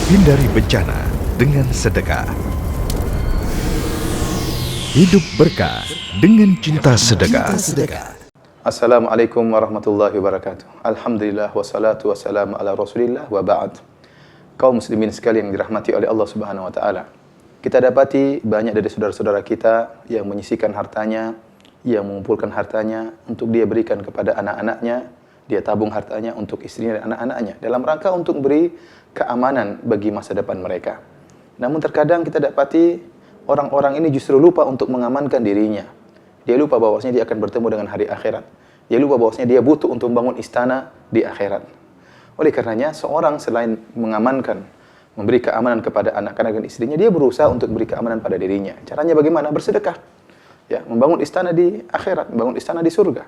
Hindari bencana dengan sedekah. Hidup berkah dengan cinta sedekah. Assalamualaikum warahmatullahi wabarakatuh. Alhamdulillah wassalatu wassalamu ala Rasulillah wa ba'd. Kaum muslimin sekalian yang dirahmati oleh Allah Subhanahu wa taala. Kita dapati banyak dari saudara-saudara kita yang menyisihkan hartanya, yang mengumpulkan hartanya untuk dia berikan kepada anak-anaknya, dia tabung hartanya untuk istrinya dan anak-anaknya dalam rangka untuk beri keamanan bagi masa depan mereka. Namun terkadang kita dapati orang-orang ini justru lupa untuk mengamankan dirinya. Dia lupa bahwasanya dia akan bertemu dengan hari akhirat. Dia lupa bahwasanya dia butuh untuk membangun istana di akhirat. Oleh karenanya, seorang selain mengamankan, memberi keamanan kepada anak-anak dan istrinya, dia berusaha untuk beri keamanan pada dirinya. Caranya bagaimana? Bersedekah. Ya, membangun istana di akhirat, membangun istana di surga.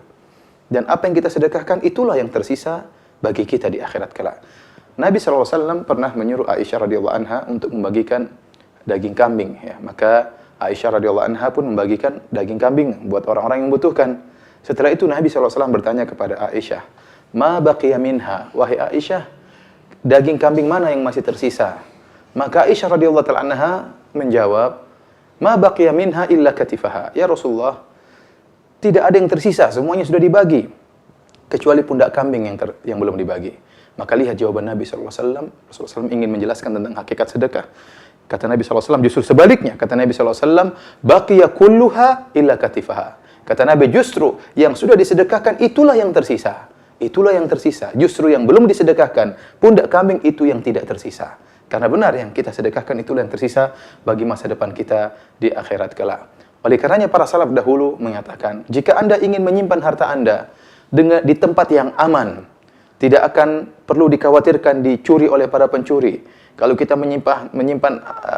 Dan apa yang kita sedekahkan, itulah yang tersisa bagi kita di akhirat kelak. Nabi SAW pernah menyuruh Aisyah radhiyallahu anha untuk membagikan daging kambing. Ya, maka Aisyah radhiyallahu anha pun membagikan daging kambing buat orang-orang yang membutuhkan. Setelah itu Nabi SAW bertanya kepada Aisyah, "Ma baqiya minha?" Wahai Aisyah, daging kambing mana yang masih tersisa? Maka Aisyah radhiyallahu ta'ala anha menjawab, "Ma baqiya minha illa katifaha." Ya Rasulullah, tidak ada yang tersisa, semuanya sudah dibagi kecuali pundak kambing yang belum dibagi. Maka lihat jawaban Nabi SAW. Rasulullah SAW ingin menjelaskan tentang hakikat sedekah. Kata Nabi SAW justru sebaliknya. Kata Nabi SAW, "Baqiya kulluha illa katifaha." Kata Nabi, justru yang sudah disedekahkan itulah yang tersisa. Itulah yang tersisa. Justru yang belum disedekahkan, pundak kambing itu yang tidak tersisa. Karena benar yang kita sedekahkan itulah yang tersisa bagi masa depan kita di akhirat kelak. Oleh karenanya para salaf dahulu menyatakan, jika Anda ingin menyimpan harta Anda di tempat yang aman, tidak akan perlu dikhawatirkan dicuri oleh para pencuri. Kalau kita menyimpan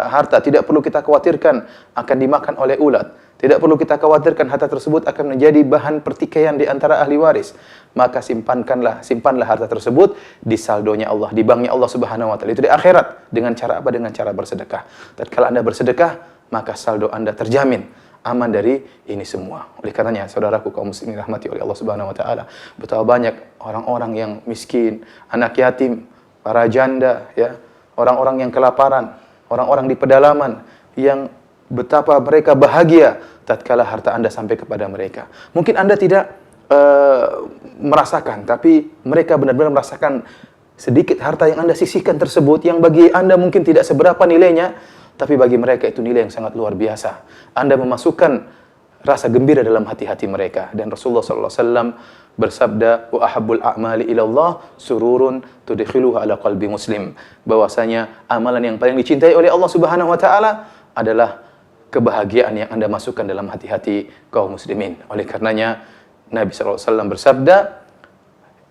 harta, tidak perlu kita khawatirkan akan dimakan oleh ulat. Tidak perlu kita khawatirkan harta tersebut akan menjadi bahan pertikaian di antara ahli waris. Maka simpanlah harta tersebut di saldonya Allah, di banknya Allah Subhanahu wa taala. Itu di akhirat. Dengan cara apa? Dengan cara bersedekah. Tatkala Anda bersedekah, maka saldo Anda terjamin aman dari ini semua. Oleh karenanya, saudaraku kaum muslimin rahmati oleh Allah Subhanahu wa taala, betapa banyak orang-orang yang miskin, anak yatim, para janda, ya, orang-orang yang kelaparan, orang-orang di pedalaman yang betapa mereka bahagia tatkala harta Anda sampai kepada mereka. Mungkin Anda tidak merasakan, tapi mereka benar-benar merasakan sedikit harta yang Anda sisihkan tersebut, yang bagi Anda mungkin tidak seberapa nilainya, tapi bagi mereka itu nilai yang sangat luar biasa. Anda memasukkan rasa gembira dalam hati-hati mereka. Dan Rasulullah SAW bersabda, "Wa ahabbul a'mali ilallah sururun tudkhiluhu ala qalbi muslim." Bahwasanya amalan yang paling dicintai oleh Allah Subhanahu wa taala adalah kebahagiaan yang Anda masukkan dalam hati-hati kaum muslimin. Oleh karenanya Nabi SAW bersabda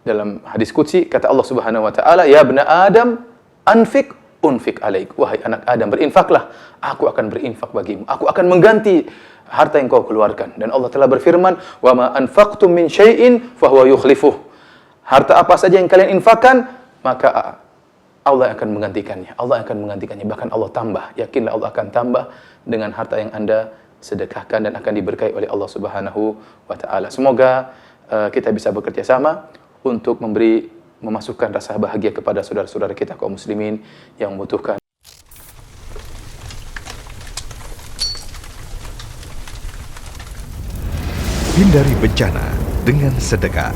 dalam hadis qudsi, kata Allah Subhanahu wa taala, "Ya bna Adam, anfik unfik alaik." Wahai anak Adam, berinfaklah, aku akan berinfak bagimu. Aku akan mengganti harta yang kau keluarkan. Dan Allah telah berfirman, "Wa ma anfaqtum min syai'in fahuwa yukhlifuh." Harta apa saja yang kalian infakkan, maka Allah akan menggantikannya. Allah akan menggantikannya. Bahkan Allah tambah. Yakinlah Allah akan tambah dengan harta yang Anda sedekahkan dan akan diberkahi oleh Allah Subhanahu wa taala. Semoga kita bisa bekerja sama untuk memasukkan rasa bahagia kepada saudara-saudara kita kaum muslimin yang membutuhkan. Hindari bencana dengan sedekah.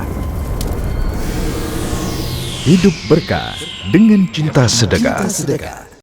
Hidup berkah dengan cinta sedekah.